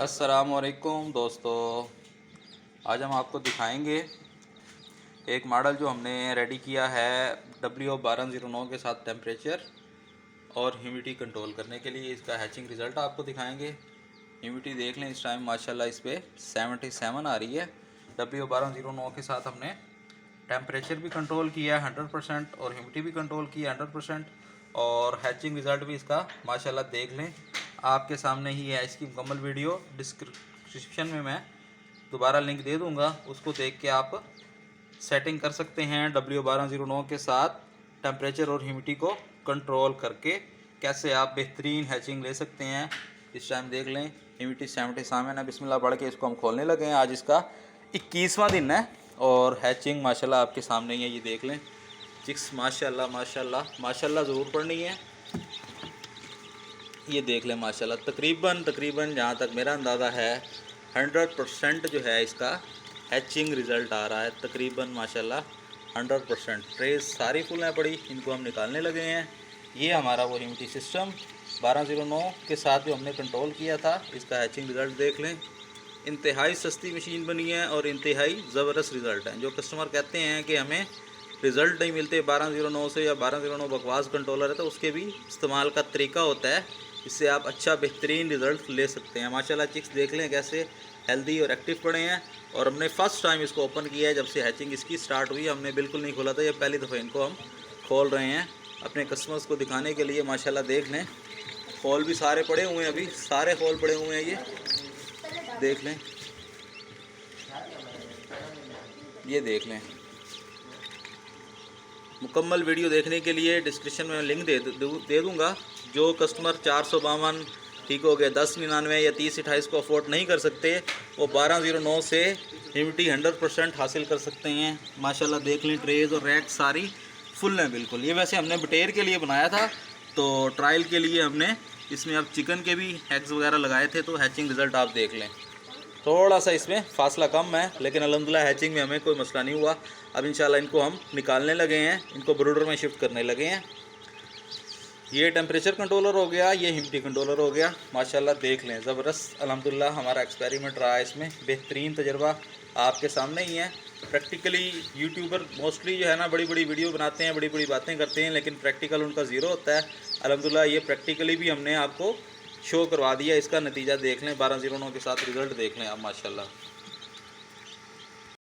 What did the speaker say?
अस्सलामुअलैकुम दोस्तों, आज हम आपको दिखाएंगे एक मॉडल जो हमने रेडी किया है W1209 के साथ टेम्परेचर और ह्यूमिडिटी कंट्रोल करने के लिए। इसका हैचिंग रिज़ल्ट आपको दिखाएंगे। ह्यूमिडिटी देख लें, इस टाइम माशाल्लाह इस पर 77 आ रही है। W1209 के साथ हमने टेम्परेचर भी कंट्रोल किया है 100% और ह्यूमिडिटी भी कंट्रोल किया 100%। और हैचिंग रिज़ल्ट भी इसका माशाल्लाह देख लें, आपके सामने ही है। इसकी मुकम्मल वीडियो डिस्क्रिप्शन में मैं दोबारा लिंक दे दूंगा, उसको देख के आप सेटिंग कर सकते हैं W1209 के साथ टेम्परेचर और ह्यूमिडिटी को कंट्रोल करके कैसे आप बेहतरीन हैचिंग ले सकते हैं। इस टाइम देख लें ह्यूमिडिटी 77 है। बिस्मिल्लाह पढ़ के इसको हम खोलने लगे हैं। आज इसका 21वां दिन है और हैचिंग माशाल्लाह आपके सामने ही है। ये देख लें चिक्स माशाल्लाह माशाल्लाह माशाल्लाह ज़रूर पढ़नी है। ये देख लें माशाल्लाह तकरीबन जहाँ तक मेरा अंदाज़ा है 100% जो है इसका हैचिंग रिज़ल्ट आ रहा है। तकरीबन माशाल्लाह 100%। ट्रेस सारी फुल हैं पड़ी, इनको हम निकालने लगे हैं। ये हमारा वो ह्यूमिडिटी सिस्टम 1209 के साथ जो हमने कंट्रोल किया था, इसका हैचिंग रिज़ल्ट देख लें। इंतहाई सस्ती मशीन बनी है और इंतहाई ज़बरदस्त रिज़ल्ट है। जो कस्टमर कहते हैं कि हमें रिज़ल्ट नहीं मिलते 1209 से या 1209 बकवास कंट्रोलर है, तो उसके भी इस्तेमाल का तरीका होता है, इससे आप अच्छा बेहतरीन रिज़ल्ट ले सकते हैं। माशाल्लाह चिक्स देख लें कैसे हेल्दी और एक्टिव पड़े हैं। और हमने फ़र्स्ट टाइम इसको ओपन किया है जब से हैचिंग इसकी स्टार्ट हुई। हमने बिल्कुल नहीं खोला था, ये पहली दफ़ा इनको हम खोल रहे हैं अपने कस्टमर्स को दिखाने के लिए। माशाल्लाह देख लें खोल भी सारे पड़े हुए हैं, अभी सारे खोल पड़े हुए हैं। ये देख लें, ये देख लें। मुकम्मल वीडियो देखने के लिए डिस्क्रिप्शन में लिंक दे दूँगा। जो कस्टमर 452 ठीक हो गया 1099 या 3028 को अफोर्ड नहीं कर सकते, वो 1209 से ह्यूमिडिटी 100% हासिल कर सकते हैं। माशाल्लाह देख लें ट्रेज और रैक सारी फुल हैं बिल्कुल। ये वैसे हमने बटेर के लिए बनाया था, तो ट्रायल के लिए हमने इसमें अब चिकन के भी एग्स वगैरह लगाए थे। तो हैचिंग रिज़ल्ट आप देख लें, थोड़ा सा इसमें फासला कम है, लेकिन अल्हम्दुलिल्लाह हैचिंग में हमें कोई मसला नहीं हुआ। अब इंशाल्लाह इनको हम निकालने लगे हैं, इनको ब्रूडर में शिफ्ट करने लगे हैं। ये टेम्परेचर कंट्रोलर हो गया, ये ह्यूमिडिटी कंट्रोलर हो गया। माशाल्लाह देख लें ज़बरदस्त अल्हम्दुलिल्लाह हमारा एक्सपेरिमेंट रहा है इसमें। बेहतरीन तजर्बा आपके सामने ही है। प्रैक्टिकली यूट्यूबर मोस्टली जो है ना बड़ी बड़ी वीडियो बनाते हैं, बड़ी बड़ी बातें करते हैं, लेकिन प्रैक्टिकल उनका ज़ीरो होता है। अल्हम्दुलिल्लाह ये प्रैक्टिकली भी हमने आपको शो करवा दिया। इसका नतीजा देख लें, 1209 के साथ रिज़ल्ट देख लें आप माशाल्लाह।